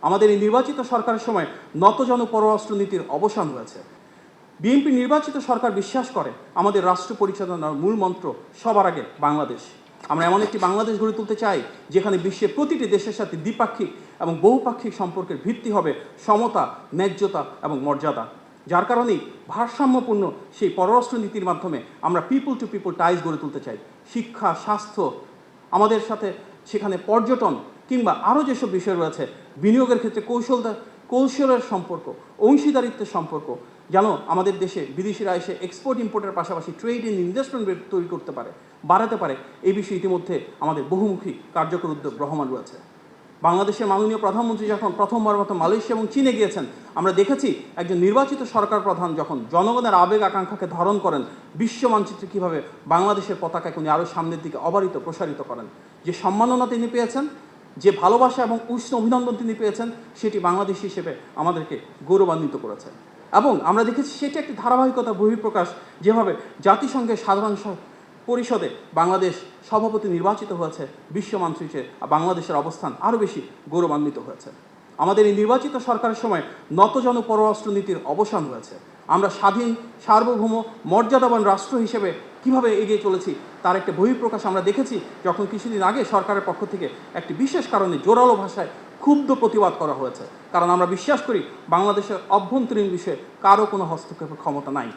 আমাদের এই নির্বাচিত সরকারের সময় নতজন পররাষ্ট্রনীতির অবসান হয়েছে। বিএনপি নির্বাচিত সরকার বিশ্বাস করে আমাদের রাষ্ট্র পরিচালনার মূল মন্ত্র সবার আগে বাংলাদেশ। আমরা এমন একটি বাংলাদেশ গড়ে তুলতে চাই যেখানে বিশ্বের প্রতিটি দেশের সাথে দ্বিপাক্ষিক এবং বহুপাক্ষিক সম্পর্কের ভিত্তি হবে সমতা, ন্যায্যতা এবং মর্যাদা। যার কারণেই ভারসাম্যপূর্ণ সেই পররাষ্ট্রনীতির মাধ্যমে আমরা পিপল টু পিপল টাইজ গড়ে তুলতে চাই। শিক্ষা, স্বাস্থ্য, আমাদের সাথে সেখানে পর্যটন কিংবা আরও যেসব বিষয় রয়েছে, বিনিয়োগের ক্ষেত্রে কৌশলের সম্পর্ক, অংশীদারিত্বের সম্পর্ক, যেন আমাদের দেশে বিদেশিরা এসে এক্সপোর্ট ইম্পোর্টের পাশাপাশি ট্রেড ইন ইনভেস্টমেন্ট তৈরি করতে পারে, বাড়াতে পারে, এই বিষয়ে ইতিমধ্যে আমাদের বহুমুখী কার্যকর উদ্যোগ গ্রহণ রয়েছে। বাংলাদেশের মাননীয় প্রধানমন্ত্রী যখন প্রথমবার মতো মালয়েশিয়া এবং চীনে গিয়েছেন, আমরা দেখেছি একজন নির্বাচিত সরকার প্রধান যখন জনগণের আবেগ আকাঙ্ক্ষাকে ধারণ করেন, বিশ্ব মানচিত্রে কীভাবে বাংলাদেশের পতাকাকে উনি আরও সামনের দিকে অবারিত প্রসারিত করেন। যে সম্মাননা তিনি পেয়েছেন, যে ভালোবাসা এবং উষ্ণ অভিনন্দন তিনি পেয়েছেন, সেটি বাংলাদেশি হিসেবে আমাদেরকে গৌরবান্বিত করেছে। এবং আমরা দেখেছি সেটি একটি ধারাবাহিকতার বহিঃপ্রকাশ, যেভাবে জাতিসংঘের সাধারণ পরিষদে বাংলাদেশ সভাপতি নির্বাচিত হয়েছে, বিশ্ব মানচিত্রে বাংলাদেশের অবস্থান আরও বেশি গৌরবান্বিত হয়েছে। আমাদের এই নির্বাচিত সরকারের সময় নতজন পররাষ্ট্রনীতির অবসান হয়েছে। আমরা স্বাধীন, সার্বভৌম, মর্যাদাবান রাষ্ট্র হিসেবে কিভাবে এগিয়ে চলেছি তার একটা বহিঃপ্রকাশ আমরা দেখেছি যখন কিছুদিন আগে সরকারের পক্ষ থেকে একটি বিশেষ কারণে জোরালো ভাষায় ক্ষুব্ধ প্রতিবাদ করা হয়েছে। কারণ আমরা বিশ্বাস করি বাংলাদেশের অভ্যন্তরীণ বিষয়ে কারো কোনো হস্তক্ষেপের ক্ষমতা নাই।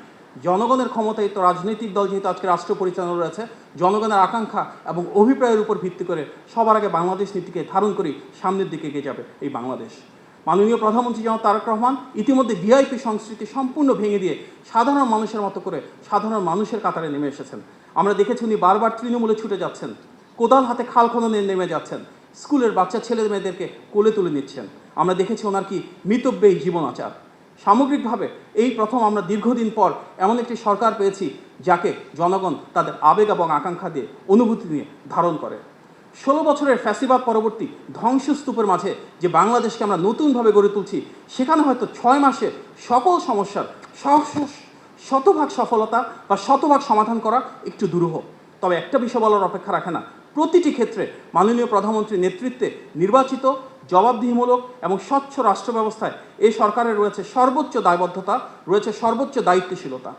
জনগণের ক্ষমতায় তো রাজনৈতিক দল যেহেতু আজকে রাষ্ট্র পরিচালনা রয়েছে, জনগণের আকাঙ্ক্ষা এবং অভিপ্রায়ের উপর ভিত্তি করে সবার আগে বাংলাদেশ নীতিকে ধারণ করেই সামনের দিকে এগিয়ে যাবে এই বাংলাদেশ। মাননীয় প্রধানমন্ত্রী জনাব তারেক রহমান ইতিমধ্যে ভিআইপি সংস্কৃতি সম্পূর্ণ ভেঙে দিয়ে সাধারণ মানুষের মতো করে সাধারণ মানুষের কাতারে নেমে এসেছেন। আমরা দেখেছি উনি বারবার তৃণমূলে ছুটে যাচ্ছেন, কোদাল হাতে খাল খননে নেমে যাচ্ছেন, স্কুলের বাচ্চা ছেলে মেয়েদেরকে কোলে তুলে নিচ্ছেন। আমরা দেখেছি ওনার কি মিতব্যয়ী জীবন আচার। সামগ্রিকভাবে এই প্রথম আমরা দীর্ঘদিন পর এমন একটি সরকার পেয়েছি যাকে জনগণ তাদের আবেগ এবং আকাঙ্ক্ষা দিয়ে, অনুভূতি নিয়ে ধারণ করে। 16 বছরের ফ্যাসিবাদ পরবর্তী ধ্বংসস্তূপের মাঝে যে বাংলাদেশকে আমরা নতুনভাবে গড়ে তুলছি, সেখানে হয়তো 6 মাসে সকল সমস্যার শতভাগ সফলতা বা শতভাগ সমাধান করা একটু দুরূহ। তবে একটা বিষয় বলার অপেক্ষা রাখে না, প্রতিটি ক্ষেত্রে মাননীয় প্রধানমন্ত্রীর নেতৃত্বে নির্বাচিত, জবাবদিহিমূলক এবং স্বচ্ছ রাষ্ট্র ব্যবস্থায় এই সরকারের রয়েছে সর্বোচ্চ দায়বদ্ধতা, রয়েছে সর্বোচ্চ দায়িত্বশীলতা।